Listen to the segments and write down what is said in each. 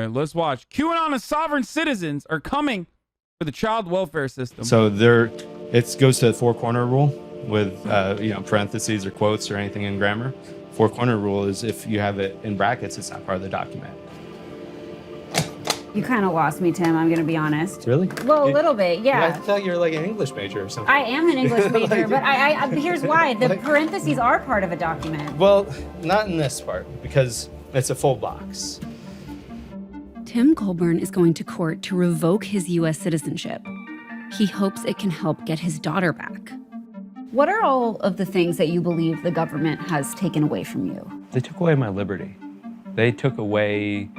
right, let's watch. QAnon and sovereign citizens are coming for the child welfare system. So it goes to the four-corner rule with parentheses or quotes or anything in grammar. Four-corner rule is if you have it in brackets, it's not part of the document. You kind of lost me, Tim, I'm going to be honest. Really? Well, a little bit, yeah. I thought you were like an English major or something. I am an English major, but here's why. The parentheses are part of a document. Well, not in this part, because it's a full box. Tim Colburn is going to court to revoke his U.S. citizenship. He hopes it can help get his daughter back. What are all of the things that you believe the government has taken away from you? They took away my liberty. They took away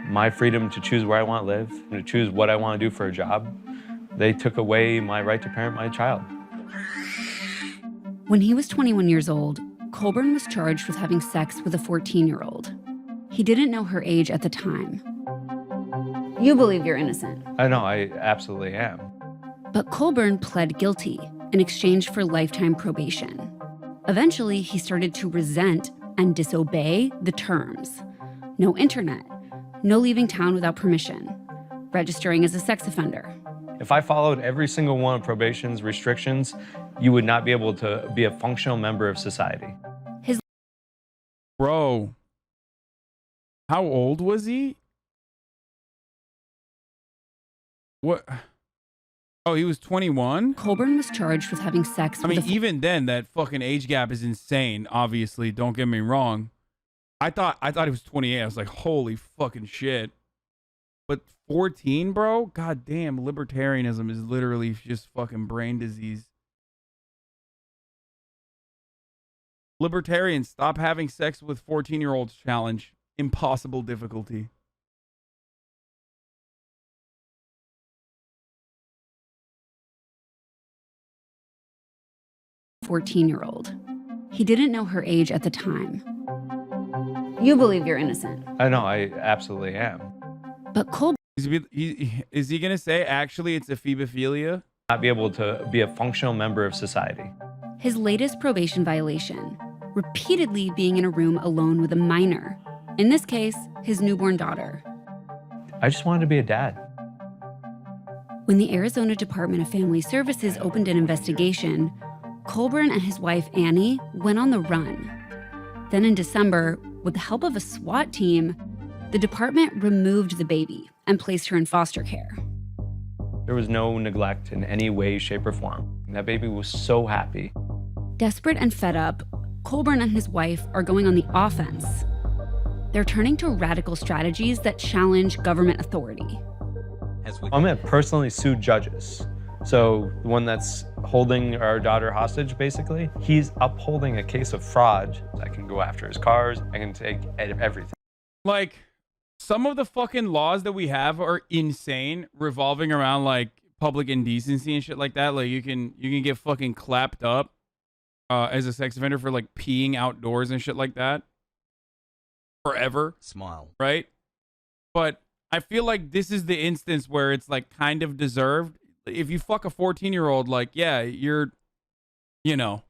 my freedom to choose where I want to live, and to choose what I want to do for a job. They took away my right to parent my child. When he was 21 years old, Colburn was charged with having sex with a 14-year-old. He didn't know her age at the time. You believe you're innocent. I know, I absolutely am. But Colburn pled guilty in exchange for lifetime probation. Eventually, he started to resent and disobey the terms. No internet, no leaving town without permission, registering as a sex offender. If I followed every single one of probation's restrictions, you would not be able to be a functional member of society. Bro, how old was he? What? Oh, he was 21? Colburn was charged with having sex with even then, that fucking age gap is insane, obviously. Don't get me wrong. I thought he was 28. I was like, holy fucking shit. But 14, bro? God damn, libertarianism is literally just fucking brain disease. Libertarians, stop having sex with 14-year-olds challenge. Impossible difficulty. a 14-year-old. He didn't know her age at the time. You believe you're innocent. I know, I absolutely am. But Colburn... Is he going to say, actually, it's ephebophilia? Not be able to be a functional member of society. His latest probation violation, repeatedly being in a room alone with a minor. In this case, his newborn daughter. I just wanted to be a dad. When the Arizona Department of Family Services opened an investigation, Colburn and his wife, Annie, went on the run. Then in December, with the help of a SWAT team, the department removed the baby and placed her in foster care. There was no neglect in any way, shape, or form. That baby was so happy. Desperate and fed up, Colburn and his wife are going on the offense. They're turning to radical strategies that challenge government authority. I'm going to personally sue judges. So the one that's holding our daughter hostage, basically, he's upholding a case of fraud. I can go after his cars. I can take everything. Like, some of the fucking laws that we have are insane, revolving around like public indecency and shit like that. Like you can get fucking clapped up as a sex offender for like peeing outdoors and shit like that. Forever. Smile. Right? But I feel like this is the instance where it's like kind of deserved. If you fuck a 14-year-old, like, yeah, you're gonna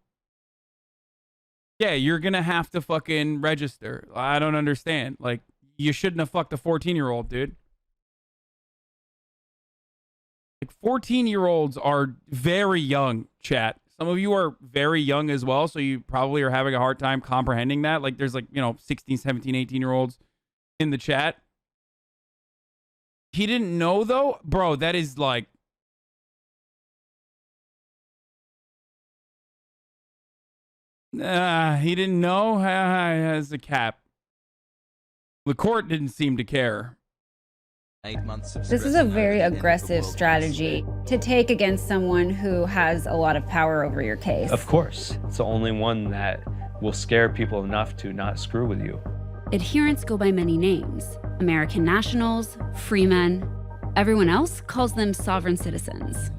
have to fucking register. I don't understand. Like, you shouldn't have fucked a 14-year-old, dude. Like, 14-year-olds are very young, chat. Some of you are very young as well, so you probably are having a hard time comprehending that. Like, there's like, 16, 17, 18-year-olds in the chat. He didn't know, though? Bro, that is like... he didn't know? He has a cap. The court didn't seem to care. 8 months of This is a very aggressive strategy to take against someone who has a lot of power over your case. Of course. It's the only one that will scare people enough to not screw with you. Adherents go by many names. American nationals, free men. Everyone else calls them sovereign citizens.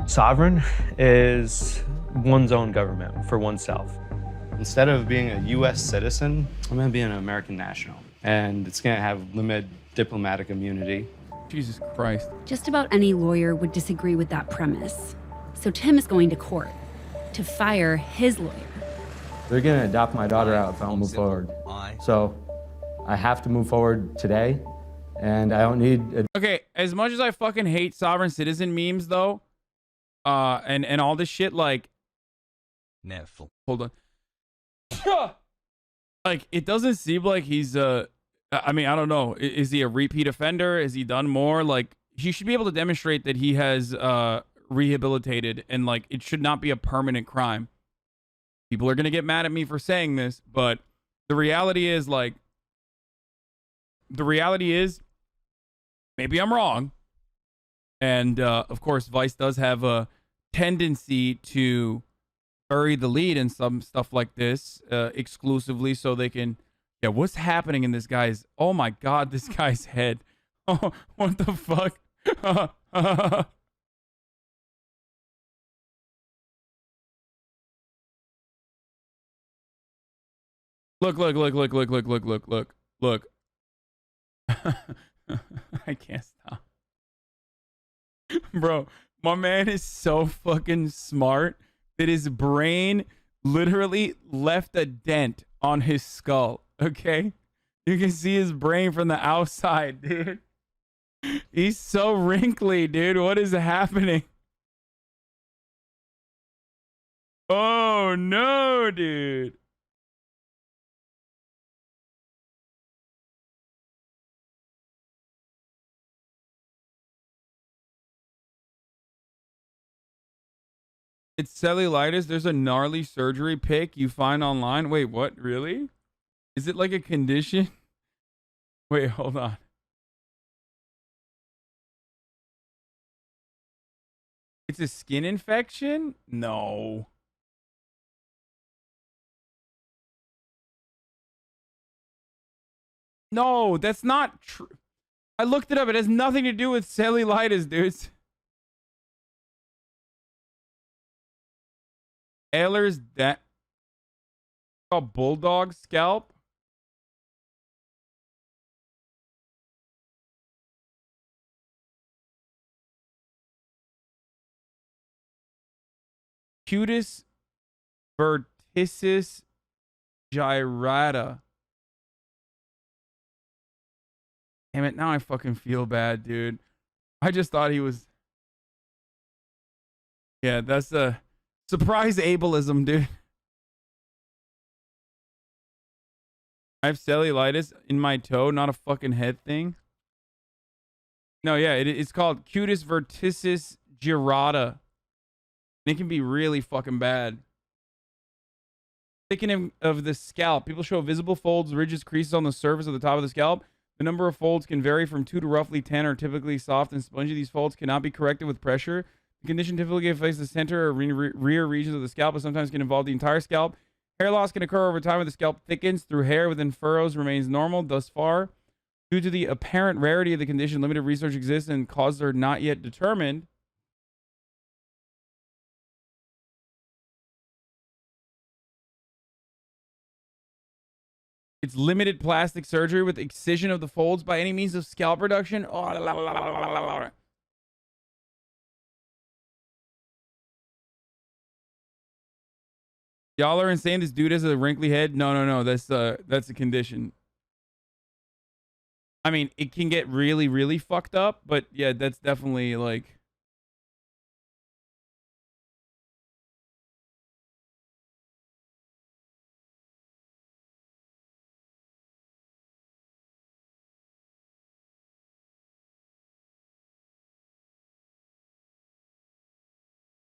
Sovereign is one's own government for oneself. Instead of being a U.S. citizen, I'm going to be an American national. And it's going to have limited diplomatic immunity. Jesus Christ. Just about any lawyer would disagree with that premise. So Tim is going to court to fire his lawyer. They're going to adopt my daughter out if I don't move forward. So I have to move forward today and I don't need. Okay, as much as I fucking hate sovereign citizen memes though, and all this shit, like, Nerful. hold on. Like, it doesn't seem like he's I mean, I don't know. Is he a repeat offender? Has he done more? Like, he should be able to demonstrate that he has rehabilitated, and like, it should not be a permanent crime. People are gonna get mad at me for saying this, but the reality is, like, maybe I'm wrong. And of course, Vice does have a tendency to bury the lead in some stuff like this exclusively so they can. Yeah, what's happening in this guy's? Oh my God, this guy's head. Oh, what the fuck? Look. I can't stop. Bro, my man is so fucking smart that his brain literally left a dent on his skull. Okay? You can see his brain from the outside, dude. He's so wrinkly, dude. What is happening? Oh no, dude. It's cellulitis. There's a gnarly surgery pic you find online. Wait, what? Really? Is it like a condition? Wait, hold on. It's a skin infection? No. No, that's not true. I looked it up. It has nothing to do with cellulitis, dudes. Ehlers that called bulldog scalp. Cutis verticis gyrata. Damn it, now I fucking feel bad, dude. I just thought he was. Yeah, that's a surprise ableism, dude. I have cellulitis in my toe, not a fucking head thing. No, yeah, it's called cutis verticis gyrata. It can be really fucking bad. Thickening of the scalp. People show visible folds, ridges, creases on the surface of the top of the scalp. The number of folds can vary from 2 to roughly 10, are typically soft and spongy. These folds cannot be corrected with pressure. The condition typically affects the center or rear regions of the scalp, but sometimes can involve the entire scalp. Hair loss can occur over time when the scalp thickens through hair within furrows remains normal. Thus far, due to the apparent rarity of the condition, limited research exists and causes are not yet determined. It's limited plastic surgery with excision of the folds by any means of scalp reduction. Oh, la, la, la, la, la, la. Y'all are insane. This dude has a wrinkly head. No. That's a condition. I mean, it can get really, really fucked up, but yeah, that's definitely like.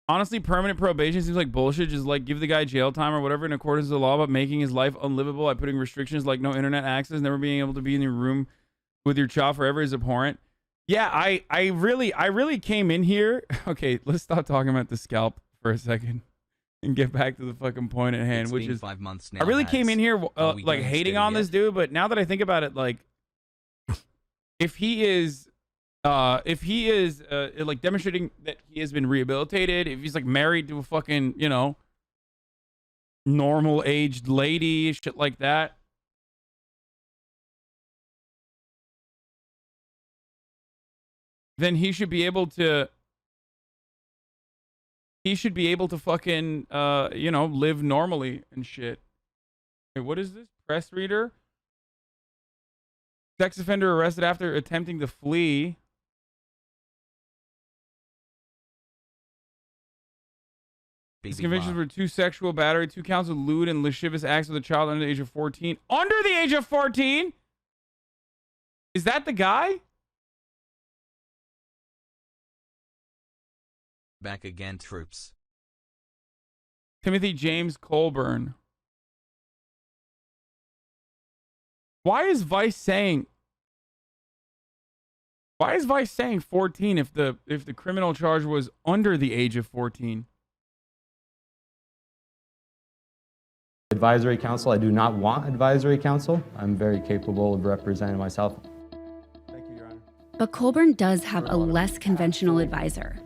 Honestly, permanent probation seems like bullshit. Just like give the guy jail time or whatever in accordance with the law, but making his life unlivable by putting restrictions like no internet access, never being able to be in your room with your child forever is abhorrent. Yeah, I really came in here. Okay, let's stop talking about the scalp for a second and get back to the fucking point at hand, which is 5 months now. I really came in here like hating on this dude, but now that I think about it, like if he is like demonstrating that he has been rehabilitated, if he's like married to a fucking, you know, normal aged lady, shit like that. Then he should be able to fucking you know, live normally and shit. Wait, what is this? Press reader? Sex offender arrested after attempting to flee. His convictions were 2 sexual battery, 2 counts of lewd and lascivious acts with a child under the age of 14. Under the age of 14? Is that the guy? Back again, troops. Timothy James Colburn. Why is Vice saying 14 if the criminal charge was under the age of 14? Advisory council, I do not want advisory council. I'm very capable of representing myself. Thank you, Your Honor. But Colburn does have a less conventional advisor.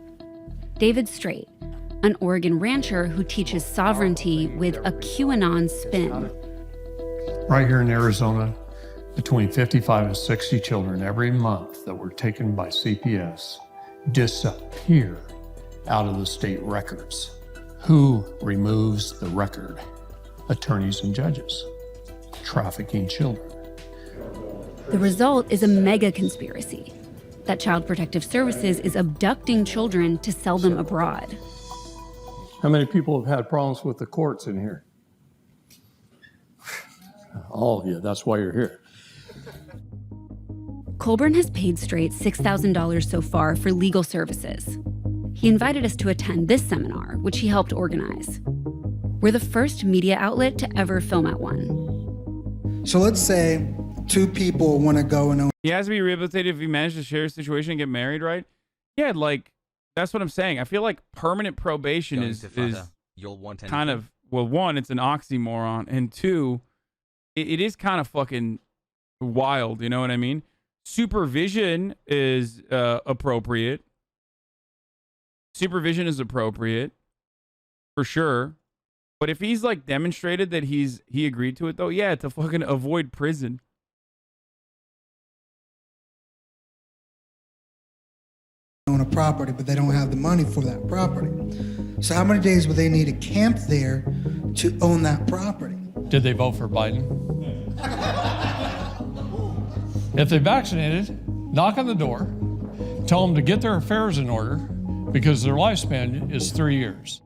David Straight, an Oregon rancher who teaches sovereignty with a QAnon spin. Right here in Arizona, between 55 and 60 children every month that were taken by CPS disappear out of the state records. Who removes the record? Attorneys and judges. Trafficking children. The result is a mega conspiracy that Child Protective Services is abducting children to sell them abroad. How many people have had problems with the courts in here? All of you, that's why you're here. Colburn has paid Straight $6,000 so far for legal services. He invited us to attend this seminar, which he helped organize. We're the first media outlet to ever film at one. So let's say 2 people want to go and own. He has to be rehabilitated if he managed to share his situation and get married, right? Yeah, like, that's what I'm saying. I feel like permanent probation is You'll want kind of, well, 1, it's an oxymoron, and 2, it is kind of fucking wild, you know what I mean? Supervision is appropriate. Supervision is appropriate, for sure. But if he's like demonstrated that he agreed to it though, yeah, to fucking avoid prison. Own a property, but they don't have the money for that property. So how many days would they need to camp there to own that property? Did they vote for Biden? If they vaccinated, knock on the door, tell them to get their affairs in order because their lifespan is 3 years.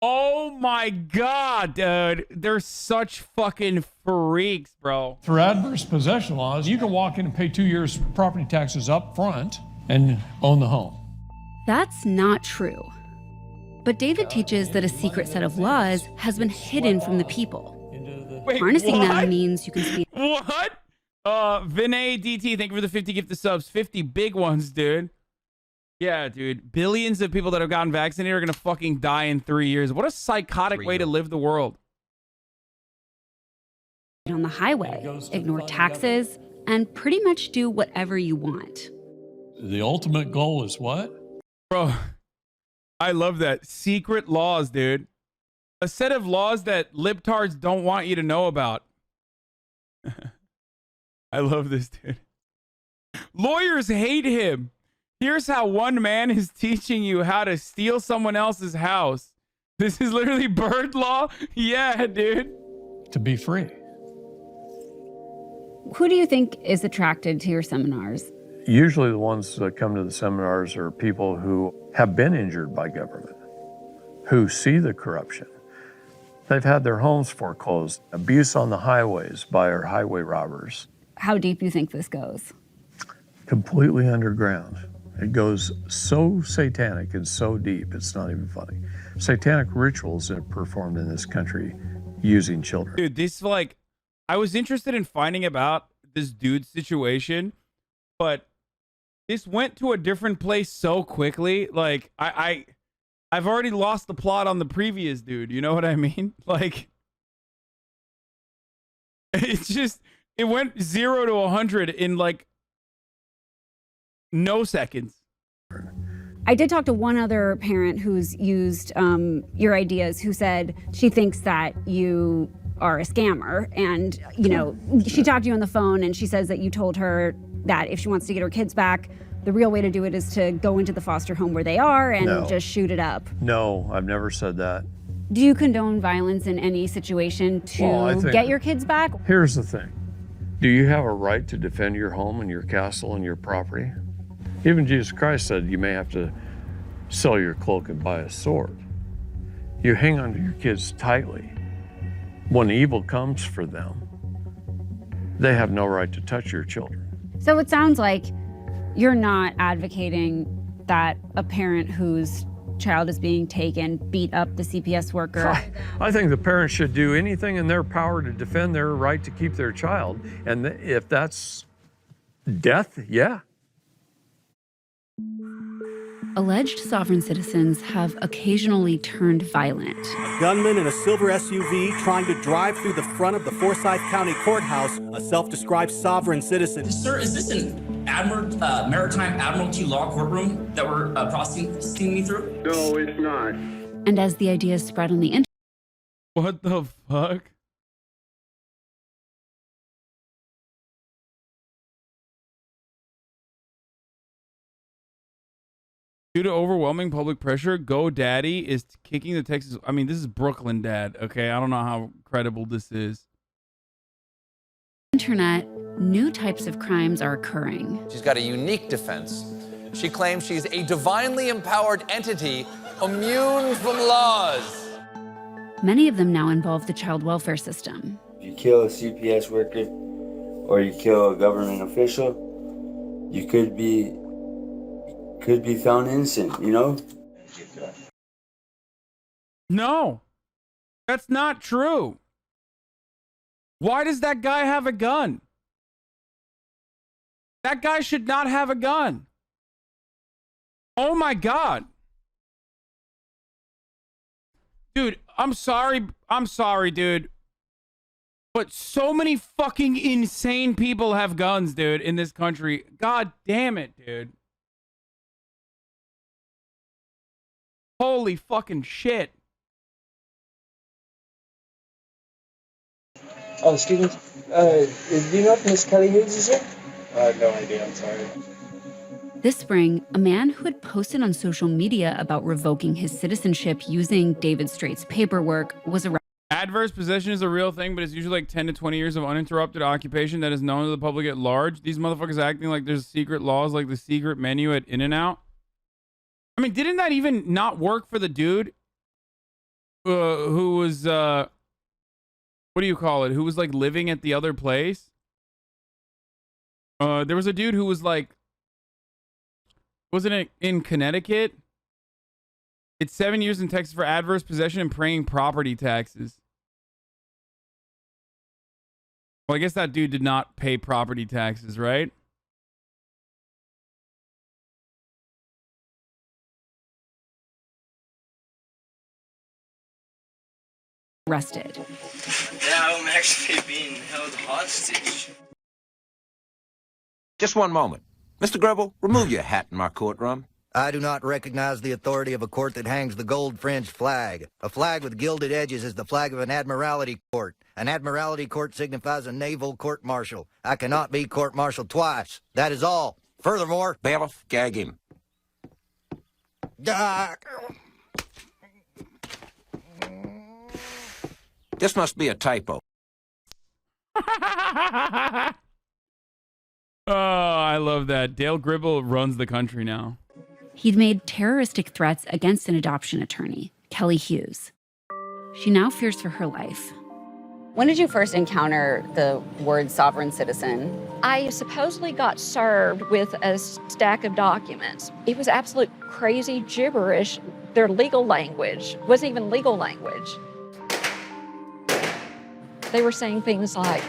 Oh my God, dude. They're such fucking freaks, bro. Through adverse possession laws, you can walk in and pay 2 years property taxes up front and own the home. That's not true. But David teaches that a secret set of laws has been hidden from the people. Wait, Harnessing what? them means you can speak. What? Vinay DT, thank you for the 50 gifted subs. 50 big ones, dude. Yeah, dude. Billions of people that have gotten vaccinated are going to fucking die in 3 years. What a psychotic way to live the world. On the highway, ignore taxes, and pretty much do whatever you want. The ultimate goal is what? Bro, I love that. Secret laws, dude. A set of laws that libtards don't want you to know about. I love this, dude. Lawyers hate him. Here's how one man is teaching you how to steal someone else's house. This is literally bird law? Yeah, dude. To be free. Who do you think is attracted to your seminars? Usually the ones that come to the seminars are people who have been injured by government, who see the corruption. They've had their homes foreclosed, abuse on the highways by our highway robbers. How deep you think this goes? Completely underground. It goes so satanic and so deep, it's not even funny. Satanic rituals that are performed in this country using children. Dude, this like, I was interested in finding about this dude's situation, but this went to a different place so quickly. Like, I've already lost the plot on the previous dude. You know what I mean? Like, it's just, it went 0 to 100 in like no seconds. I did talk to one other parent who's used your ideas, who said she thinks that you are a scammer. And, you know, she talked to you on the phone and she says that you told her that if she wants to get her kids back, the real way to do it is to go into the foster home where they are and just shoot it up. No, I've never said that. Do you condone violence in any situation to get your kids back? Here's the thing. Do you have a right to defend your home and your castle and your property? Even Jesus Christ said you may have to sell your cloak and buy a sword. You hang on to your kids tightly. When evil comes for them, they have no right to touch your children. So it sounds like you're not advocating that a parent whose child is being taken beat up the CPS worker. I think the parents should do anything in their power to defend their right to keep their child. And if that's death, yeah. Alleged sovereign citizens have occasionally turned violent. A gunman in a silver SUV trying to drive through the front of the Forsyth County Courthouse, a self-described sovereign citizen. Sir, is this an maritime admiralty law courtroom that we're processing me through? No, it's not. And as the ideas spread on the internet, What the fuck? Due to overwhelming public pressure, GoDaddy is kicking the Texas. I mean, this is Brooklyn Dad. Okay, I don't know how credible this is. new types of crimes are occurring. She's got a unique defense. She claims she's a divinely empowered entity immune from laws. Many of them now involve the child welfare system. If you kill a CPS worker or you kill a government official, you could be found innocent, you know? No, that's not true. Why does that guy have a gun? That guy should not have a gun. Oh my God. Dude, I'm sorry, dude. But so many fucking insane people have guns, dude, in this country. God damn it, dude. Holy fucking shit. Oh, excuse me. Do you know if Miss Kelly Hughes is here? No idea. I'm sorry. This spring, a man who had posted on social media about revoking his citizenship using David Straight's paperwork was arrested. Adverse possession is a real thing, but it's usually like 10 to 20 years of uninterrupted occupation that is known to the public at large. These motherfuckers acting like there's secret laws like the secret menu at In-N-Out. I mean, didn't that even not work for the dude who was, what do you call it? Who was like living at the other place? There was a dude who was like, wasn't it in Connecticut? It's 7 years in Texas for adverse possession and paying property taxes. Well, I guess that dude did not pay property taxes, right? Arrested. Now I'm actually being held hostage. Just one moment. Mr. Gribble, remove your hat in my courtroom. I do not recognize the authority of a court that hangs the gold-fringed flag. A flag with gilded edges is the flag of an admiralty court. An admiralty court signifies a naval court-martial. I cannot be court-martialed twice. That is all. Furthermore... Bailiff, gag him. This must be a typo. Oh, I love that. Dale Gribble runs the country now. He'd made terroristic threats against an adoption attorney, Kelly Hughes. She now fears for her life. When did you first encounter the word sovereign citizen? I supposedly got served with a stack of documents. It was absolute crazy gibberish. Their legal language wasn't even legal language. They were saying things like,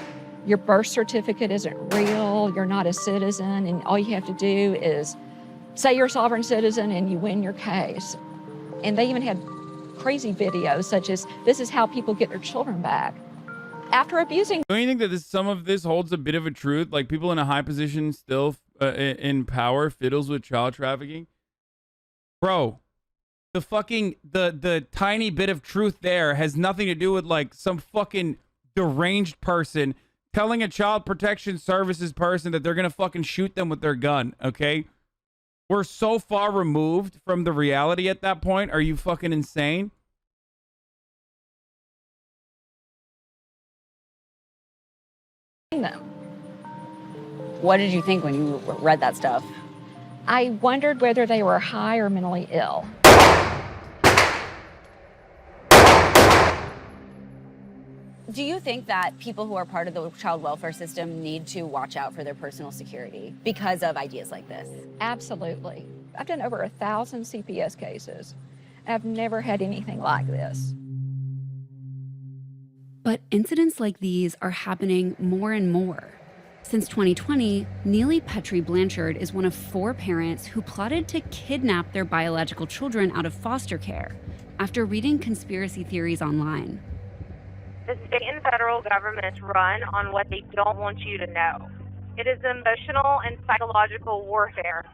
your birth certificate isn't real, you're not a citizen, and all you have to do is say you're a sovereign citizen and you win your case. And they even had crazy videos such as, this is how people get their children back. After abusing... Don't you think that some of this holds a bit of a truth? Like people in a high position still in power fiddles with child trafficking? Bro, the fucking, the tiny bit of truth there has nothing to do with like some fucking deranged person telling a child protection services person that they're gonna fucking shoot them with their gun, okay? We're so far removed from the reality at that point. Are you fucking insane? them. What did you think when you read that stuff? I wondered whether they were high or mentally ill. Do you think that people who are part of the child welfare system need to watch out for their personal security because of ideas like this? Absolutely. I've done over 1,000 CPS cases. I've never had anything like this. But incidents like these are happening more and more. Since 2020, Neely Petrie Blanchard is one of 4 parents who plotted to kidnap their biological children out of foster care after reading conspiracy theories online. The state and federal governments run on what they don't want you to know. It is emotional and psychological warfare.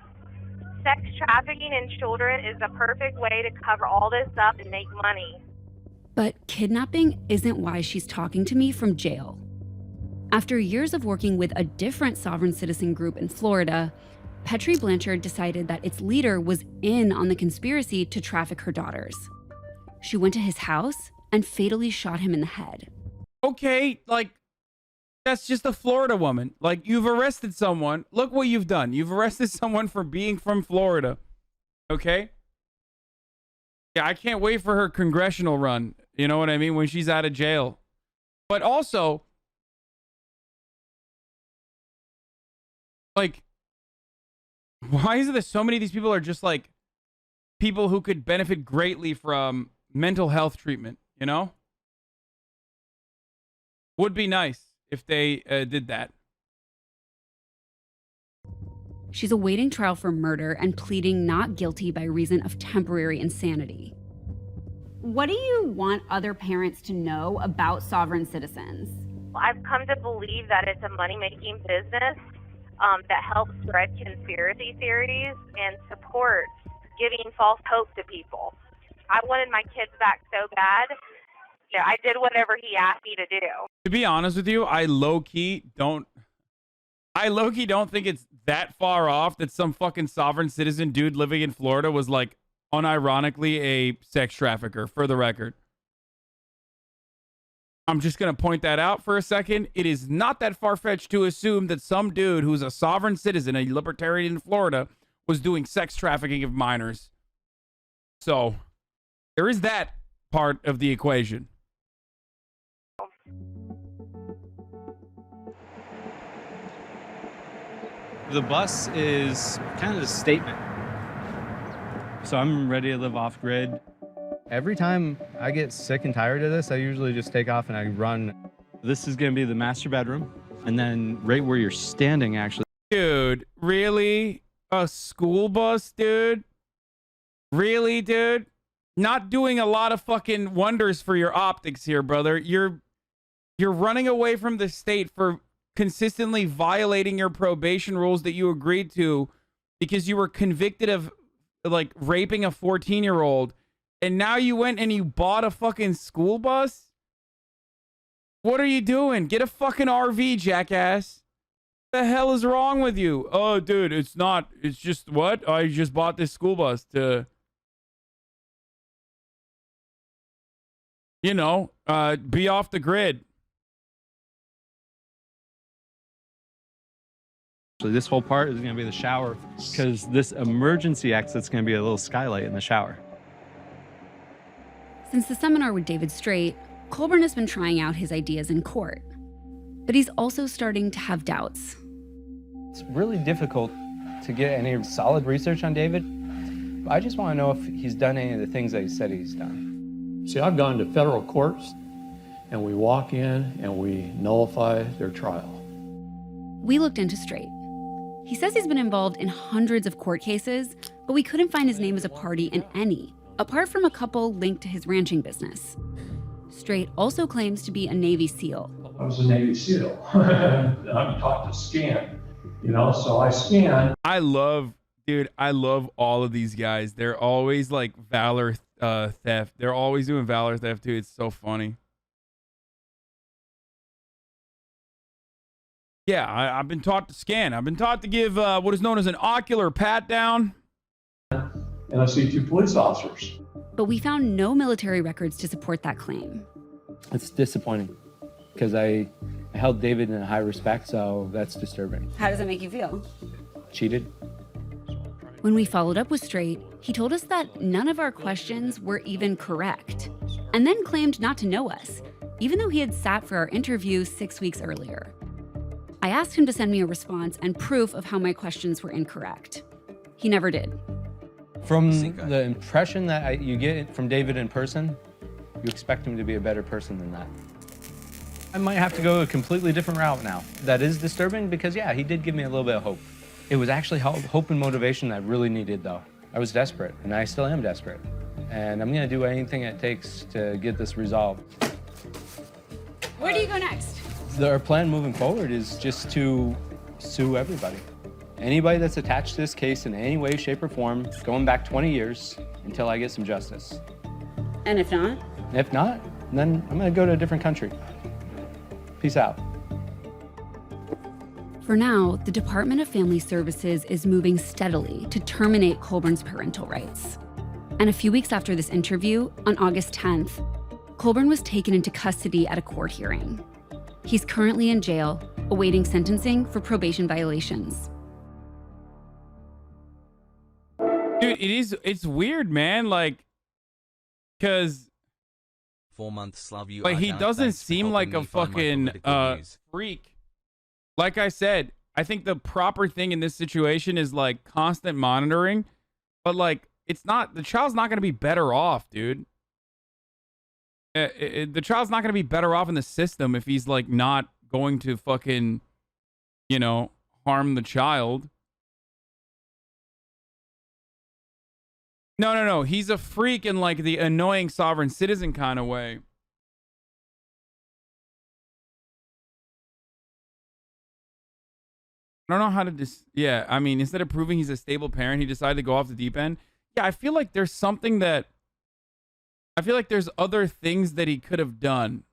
Sex trafficking in children is the perfect way to cover all this up and make money. But kidnapping isn't why she's talking to me from jail. After years of working with a different sovereign citizen group in Florida, Petrie Blanchard decided that its leader was in on the conspiracy to traffic her daughters. She went to his house and fatally shot him in the head. Okay, like, that's just a Florida woman. Like, you've arrested someone. Look what you've done. You've arrested someone for being from Florida. Okay? Yeah, I can't wait for her congressional run. You know what I mean? When she's out of jail. But also, like, why is it that so many of these people are just like people who could benefit greatly from mental health treatment, you know? Would be nice if they did that. She's awaiting trial for murder and pleading not guilty by reason of temporary insanity. What do you want other parents to know about sovereign citizens? I've come to believe that it's a money-making business that helps spread conspiracy theories and supports giving false hope to people. I wanted my kids back so bad. Yeah, I did whatever he asked me to do. To be honest with you, I low-key don't think it's that far off that some fucking sovereign citizen dude living in Florida was like unironically a sex trafficker, for the record. I'm just going to point that out for a second. It is not that far-fetched to assume that some dude who's a sovereign citizen, a libertarian in Florida, was doing sex trafficking of minors. So, there is that part of the equation. The bus is kind of a statement. So I'm ready to live off grid. Every time I get sick and tired of this, I usually just take off and I run. This is going to be the master bedroom. And then right where you're standing, actually. Dude, really? A school bus, dude? Really, dude? Not doing a lot of fucking wonders for your optics here, brother. You're running away from the state for consistently violating your probation rules that you agreed to because you were convicted of like raping a 14-year-old, and now you went and you bought a fucking school bus? What are you doing? Get a fucking RV, jackass. What the hell is wrong with you? Oh, dude, it's just what? I just bought this school bus to, you know, be off the grid. This whole part is going to be the shower because this emergency exit's going to be a little skylight in the shower. Since the seminar with David Straight, Colburn has been trying out his ideas in court. But he's also starting to have doubts. It's really difficult to get any solid research on David. I just want to know if he's done any of the things that he said he's done. See, I've gone to federal courts, and we walk in and we nullify their trial. We looked into Straight. He says he's been involved in hundreds of court cases, but we couldn't find his name as a party in any, apart from a couple linked to his ranching business. Straight also claims to be a Navy SEAL. I was a Navy SEAL. I'm taught to scan, you know, so I scan. I love all of these guys. They're always like valor theft. They're always doing valor theft too. It's so funny. Yeah, I've been taught to scan. I've been taught to give what is known as an ocular pat down. And I see 2 police officers. But we found no military records to support that claim. It's disappointing because I I held David in high respect, so that's disturbing. How does it make you feel? Cheated? When we followed up with Straight, he told us that none of our questions were even correct, and then claimed not to know us, even though he had sat for our interview 6 weeks earlier. I asked him to send me a response and proof of how my questions were incorrect. He never did. From the impression that you get from David in person, you expect him to be a better person than that. I might have to go a completely different route now. That is disturbing because, yeah, he did give me a little bit of hope. It was actually hope and motivation that I really needed, though. I was desperate, and I still am desperate. And I'm gonna do anything it takes to get this resolved. Where do you go next? Our plan moving forward is just to sue everybody. Anybody that's attached to this case in any way, shape, or form, going back 20 years until I get some justice. And if not? If not, then I'm gonna go to a different country. Peace out. For now, the Department of Family Services is moving steadily to terminate Colburn's parental rights. And a few weeks after this interview, on August 10th, Colburn was taken into custody at a court hearing. He's currently in jail, awaiting sentencing for probation violations. Dude, it's weird, man. Like, because 4 months, love you. like he Argyle. doesn't Thanks for seem helping like a me find my fucking political views. freak. Like I said, I think the proper thing in this situation is like constant monitoring, but like it's not, the child's not going to be better off, dude. The child's not going to be better off in the system if he's like not going to fucking, you know, harm the child. No. He's a freak in like the annoying sovereign citizen kind of way. I don't know how to yeah, I mean, instead of proving he's a stable parent, he decided to go off the deep end. Yeah, I feel like there's something that, I feel like there's other things that he could have done.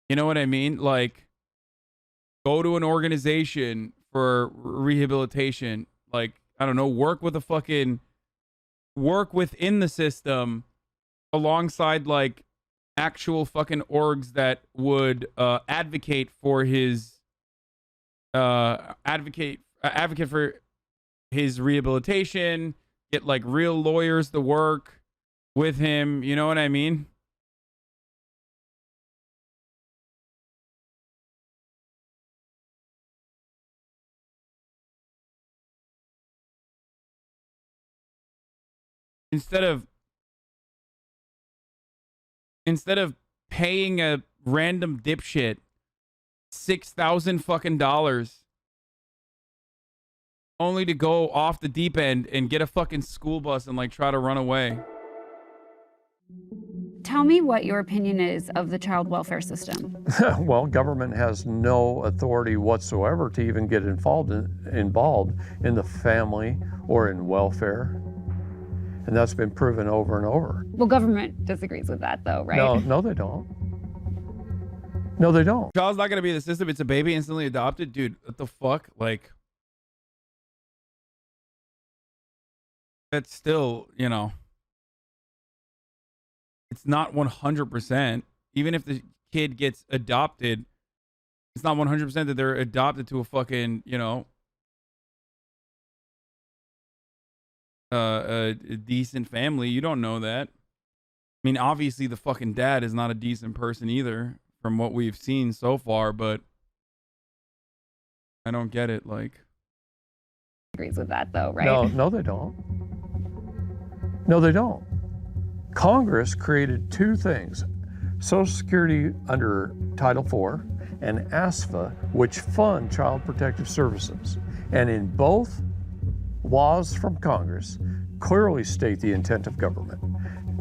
You know what I mean? Like, go to an organization for rehabilitation. Like, I don't know, work within the system alongside like actual fucking orgs that would advocate for his advocate for his rehabilitation, get like real lawyers to work with him, you know what I mean? Instead of paying a random dipshit $6,000 fucking dollars only to go off the deep end and get a fucking school bus and like try to run away. Tell me what your opinion is of the child welfare system. Well, government has no authority whatsoever to even get involved in the family or in welfare. And that's been proven over and over. Well, government disagrees with that though, right? No, they don't. No, they don't. Child's not gonna be in the system. It's a baby instantly adopted. Dude, what the fuck? Like, that's still, you know, it's not 100%. Even if the kid gets adopted, it's not 100% that they're adopted to a fucking, you know, a decent family. You don't know that. I mean, obviously the fucking dad is not a decent person either from what we've seen so far, but I don't get it. Like, Agrees with that though, right? No, they don't. No, they don't. Congress created two things: Social Security under Title IV and ASFA, which fund child protective services. And in both laws from Congress clearly state the intent of government,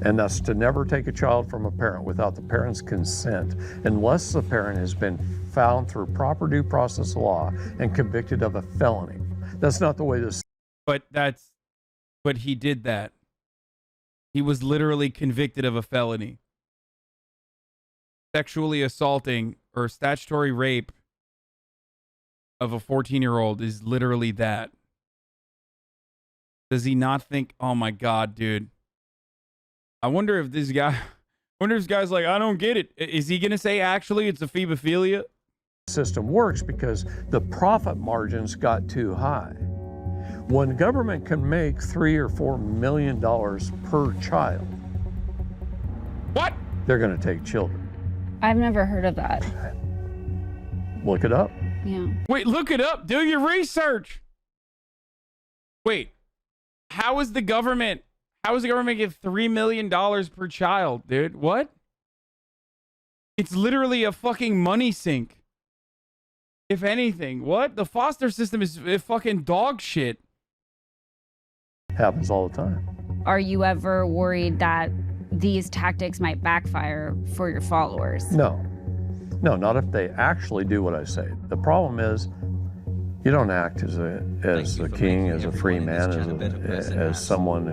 and that's to never take a child from a parent without the parent's consent, unless the parent has been found through proper due process law and convicted of a felony. That's not the way this. But he did that. He was literally convicted of a felony. Sexually assaulting or statutory rape of a 14-year-old is literally that. Does he not think, oh my God, dude. I wonder if Wonder if this guy's like, I don't get it. Is he going to say, actually, it's a phebophilia? System works because the profit margins got too high. When government can make $3 or $4 million per child, what? They're going to take children. I've never heard of that. Look it up. Yeah. Wait, look it up. Do your research. Wait, how is the government give $3 million per child, dude? What? It's literally a fucking money sink. If anything, what? The foster system is fucking dog shit. Happens all the time. Are you ever worried that these tactics might backfire for your followers? No, not if they actually do what I say. The problem is, you don't act as a king, as a free man, as someone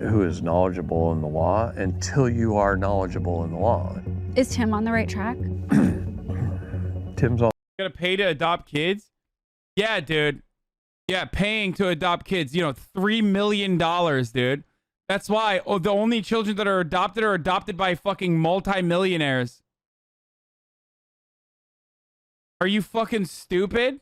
who is knowledgeable in the law until you are knowledgeable in the law. Is Tim on the right track? Tim's on. You gotta pay to adopt kids? Yeah, dude. Yeah, paying to adopt kids. You know, $3 million, dude. That's why the only children that are adopted by fucking multi-millionaires. Are you fucking stupid?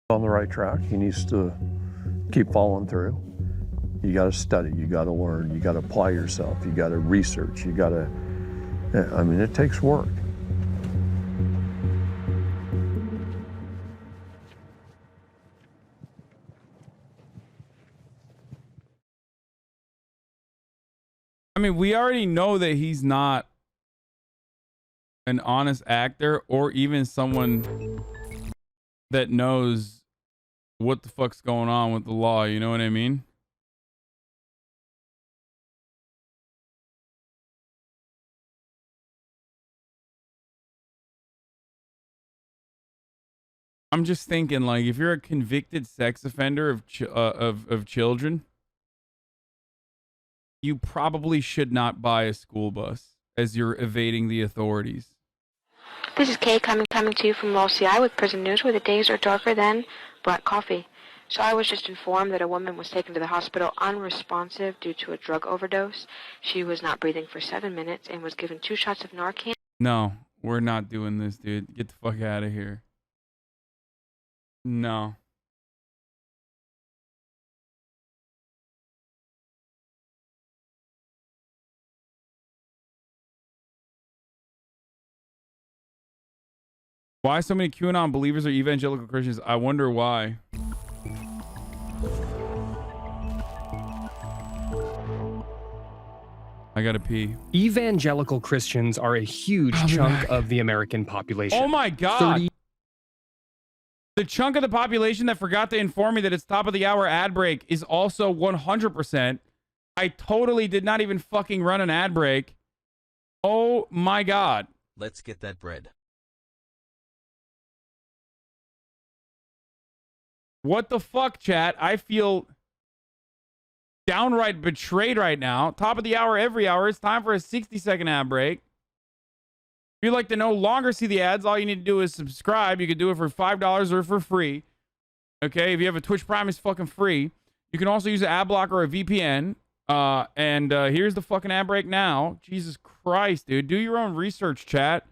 On the right track. He needs to keep following through. You got to study. You got to learn. You got to apply yourself. You got to research. You got to. I mean, it takes work. I mean, we already know that he's not an honest actor or even someone that knows what the fuck's going on with the law. You know what I mean? I'm just thinking, like, if you're a convicted sex offender of children, you probably should not buy a school bus as you're evading the authorities. This is Kay coming to you from Los CI with Prison News, where the days are darker than black coffee. So I was just informed that a woman was taken to the hospital unresponsive due to a drug overdose. She was not breathing for 7 minutes and was given 2 shots of Narcan. No, we're not doing this, dude. Get the fuck out of here. No. Why so many QAnon believers are evangelical Christians? I wonder why. I gotta pee. Evangelical Christians are a huge chunk of the American population. Oh my God. The chunk of the population that forgot to inform me that it's top of the hour ad break is also 100%. I totally did not even fucking run an ad break. Oh my God. Let's get that bread. What the fuck, chat? I feel downright betrayed right now. Top of the hour every hour. It's time for a 60-second ad break. If you'd like to no longer see the ads, all you need to do is subscribe. You can do it for $5 or for free. Okay, if you have a Twitch Prime, it's fucking free. You can also use an ad blocker or a VPN. Here's the fucking ad break now. Jesus Christ, dude. Do your own research, chat.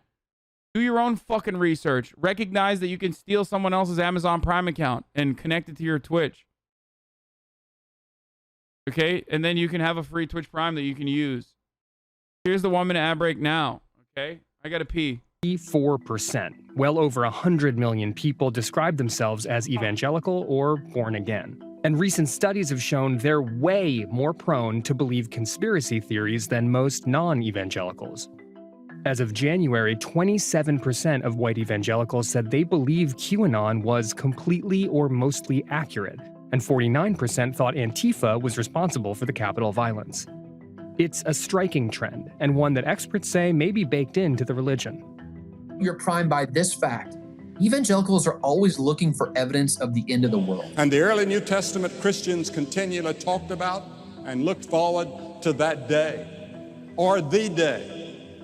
Do your own fucking research. Recognize that you can steal someone else's Amazon Prime account and connect it to your Twitch. Okay, and then you can have a free Twitch Prime that you can use. Here's the 1-minute ad break now. Okay, I gotta pee. 4%. Well over 100 million people describe themselves as evangelical or born again. And recent studies have shown they're way more prone to believe conspiracy theories than most non-evangelicals. As of January, 27% of white evangelicals said they believe QAnon was completely or mostly accurate, and 49% thought Antifa was responsible for the Capitol violence. It's a striking trend, and one that experts say may be baked into the religion. You're primed by this fact. Evangelicals are always looking for evidence of the end of the world. And the early New Testament Christians continually talked about and looked forward to that day, or the day,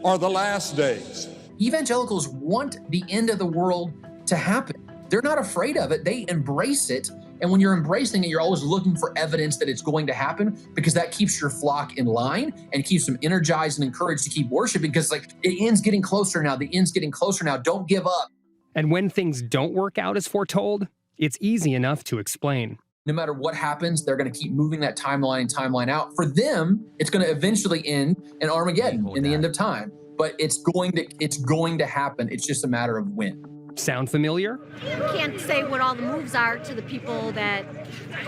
or the last days. Evangelicals want the end of the world to happen. They're not afraid of it. They embrace it And when you're embracing it, you're always looking for evidence that it's going to happen, because that keeps your flock in line and keeps them energized and encouraged to keep worshiping, because like, the end's getting closer now. The end's getting closer now. Don't give up. And when things don't work out as foretold, it's easy enough to explain. No matter what happens, they're going to keep moving that timeline out. For them, it's going to eventually end in Armageddon, in the end of time. But it's going to happen. It's just a matter of when. Sound familiar? We can't say what all the moves are to the people that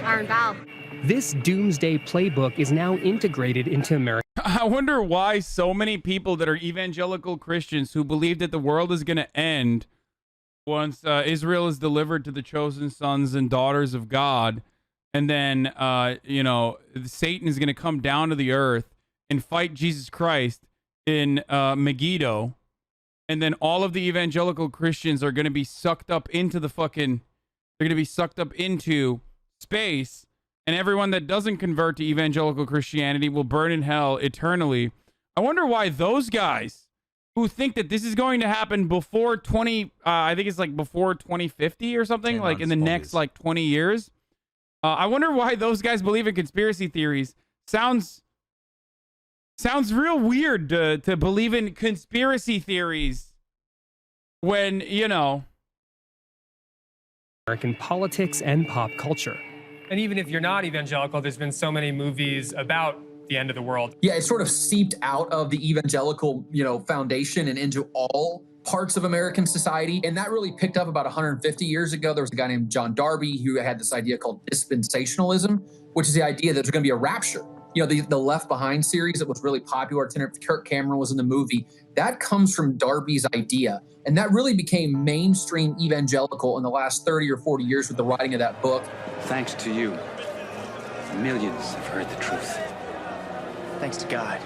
are involved. This doomsday playbook is now integrated into America. I wonder why so many people that are evangelical Christians who believe that the world is going to end once Israel is delivered to the chosen sons and daughters of God, and then, Satan is going to come down to the earth and fight Jesus Christ in Megiddo, and then all of the evangelical Christians are going to be sucked up into they're going to be sucked up into space, and everyone that doesn't convert to evangelical Christianity will burn in hell eternally. I wonder why those guys who think that this is going to happen before before 2050 or something, like in the next 20 years. I wonder why those guys believe in conspiracy theories. Sounds real weird to believe in conspiracy theories when, American politics and pop culture. And even if you're not evangelical, there's been so many movies about the end of the world. Yeah, it sort of seeped out of the evangelical, foundation and into all parts of American society. And that really picked up about 150 years ago. There was a guy named John Darby who had this idea called dispensationalism, which is the idea that there's going to be a rapture. The Left Behind series that was really popular. Kirk Cameron was in the movie. That comes from Darby's idea. And that really became mainstream evangelical in the last 30 or 40 years with the writing of that book. Thanks to you, millions have heard the truth. Thanks to God.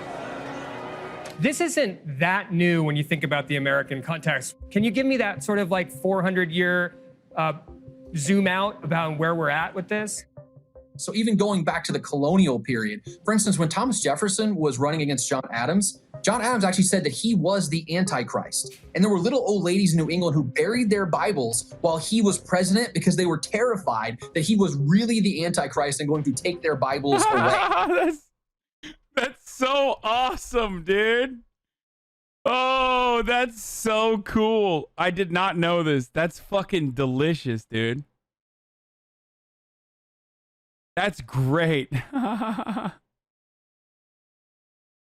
This isn't that new when you think about the American context. Can you give me that sort of 400-year zoom out about where we're at with this? So even going back to the colonial period, for instance, when Thomas Jefferson was running against John Adams actually said that he was the Antichrist. And there were little old ladies in New England who buried their Bibles while he was president because they were terrified that he was really the Antichrist and going to take their Bibles away. That's so awesome, dude. Oh, that's so cool. I did not know this. That's fucking delicious, dude. That's great.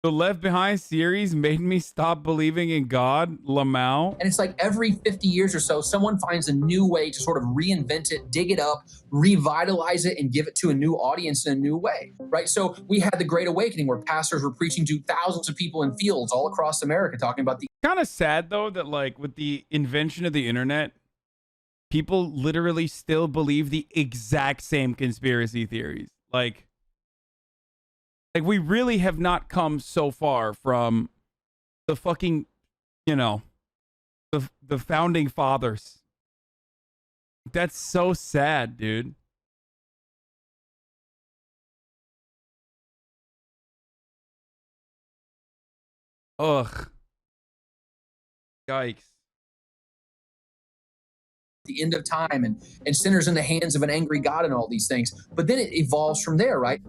The Left Behind series made me stop believing in God, Lamau. And it's like every 50 years or so, someone finds a new way to sort of reinvent it, dig it up, revitalize it, and give it to a new audience in a new way, right? So we had the Great Awakening where pastors were preaching to thousands of people in fields all across America, talking about the... Kind of sad, though, that with the invention of the internet, people literally still believe the exact same conspiracy theories. Like we really have not come so far from the fucking, the founding fathers. That's so sad, dude. Ugh. Yikes. The end of time and sinners in the hands of an angry God and all these things. But then it evolves from there, right?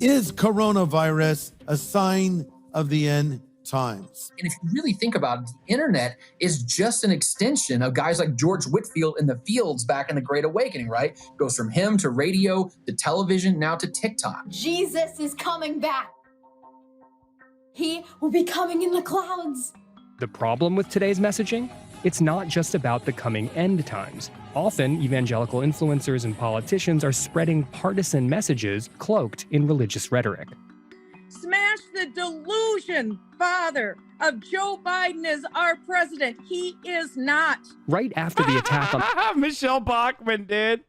Is coronavirus a sign of the end times? And if you really think about it, the internet is just an extension of guys like George Whitefield in the fields back in the Great Awakening, right? It goes from him to radio, to television, now to TikTok. Jesus is coming back. He will be coming in the clouds. The problem with today's messaging? It's not just about the coming end times. Often, evangelical influencers and politicians are spreading partisan messages cloaked in religious rhetoric. Smash the delusion, Father, of Joe Biden as our president. He is not. Right after the attack on... Michelle Bachmann, dude.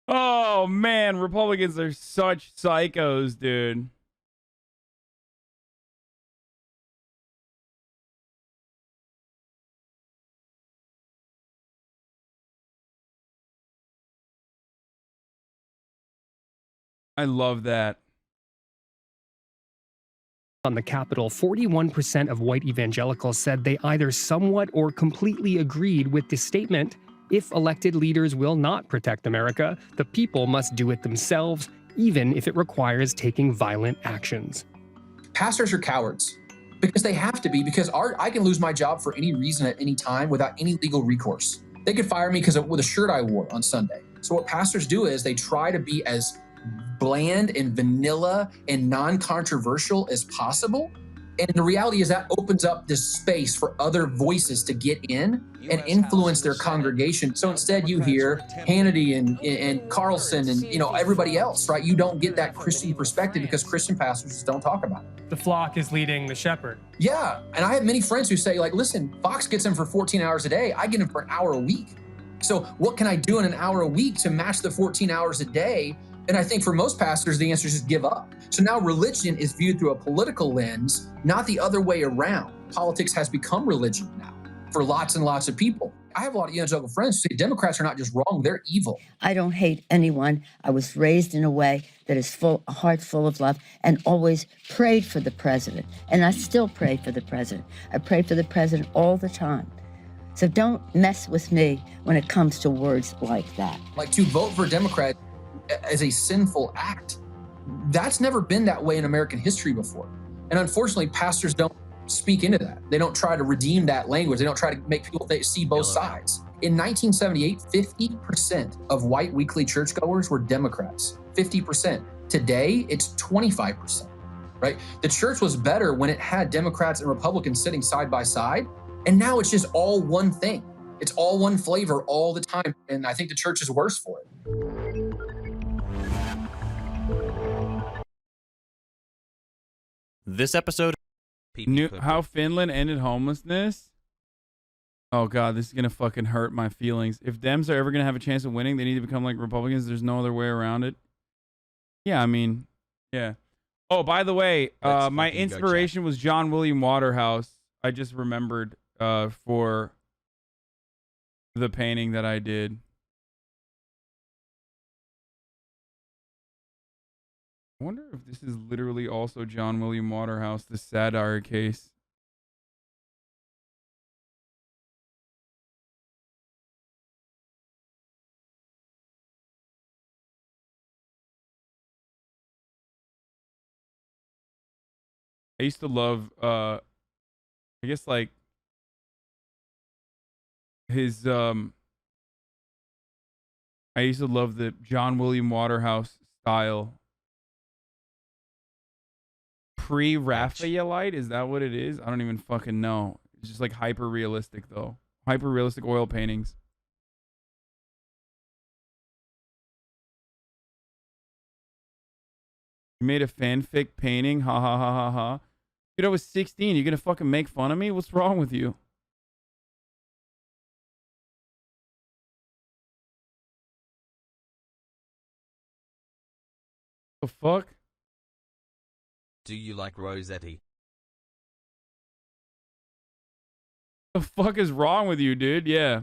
Oh, man. Republicans are such psychos, dude. I love that. On the Capitol, 41% of white evangelicals said they either somewhat or completely agreed with the statement, If elected leaders will not protect America, the people must do it themselves, even if it requires taking violent actions. Pastors are cowards because they have to be, because I can lose my job for any reason at any time without any legal recourse. They could fire me because of with a shirt I wore on Sunday. So what pastors do is they try to be as bland and vanilla and non-controversial as possible. And the reality is that opens up this space for other voices to get in and influence their congregation. So instead you hear Hannity and Carlson and everybody else, right? You don't get that Christian perspective because Christian pastors just don't talk about it. The flock is leading the shepherd. Yeah, and I have many friends who say, like, listen, Fox gets him for 14 hours a day. I get him for an hour a week. So what can I do in an hour a week to match the 14 hours a day? And I think for most pastors, the answer is just give up. So now religion is viewed through a political lens, not the other way around. Politics has become religion now for lots and lots of people. I have a lot of evangelical friends who say Democrats are not just wrong, they're evil. I don't hate anyone. I was raised in a way that is a heart full of love, and always prayed for the president. And I still pray for the president. I pray for the president all the time. So don't mess with me when it comes to words like that. Like, to vote for a Democrat as a sinful act, that's never been that way in American history before. And unfortunately, pastors don't speak into that. They don't try to redeem that language. They don't try to make people see both sides. In 1978, 50% of white weekly churchgoers were Democrats. 50%. Today, it's 25%, right? The church was better when it had Democrats and Republicans sitting side by side. And now it's just all one thing. It's all one flavor all the time. And I think the church is worse for it. This episode. How Finland ended homelessness. Oh God, this is gonna fucking hurt my feelings. If Dems are ever gonna have a chance of winning, they need to become like Republicans. There's no other way around it. Yeah, I mean, yeah. Oh, by the way, my inspiration was John William Waterhouse. I just remembered for the painting that I did. I wonder if this is literally also John William Waterhouse, the satire case. I used to love, I guess, like, his, I used to love the John William Waterhouse style. Pre-Raphaelite, is that what it is? I don't even fucking know. It's just like hyper-realistic, though. Hyper-realistic oil paintings. You made a fanfic painting? Ha ha ha ha ha. Dude, I was 16. You gonna fucking make fun of me? What's wrong with you? The fuck? Do you like Rossetti? The fuck is wrong with you, dude? Yeah.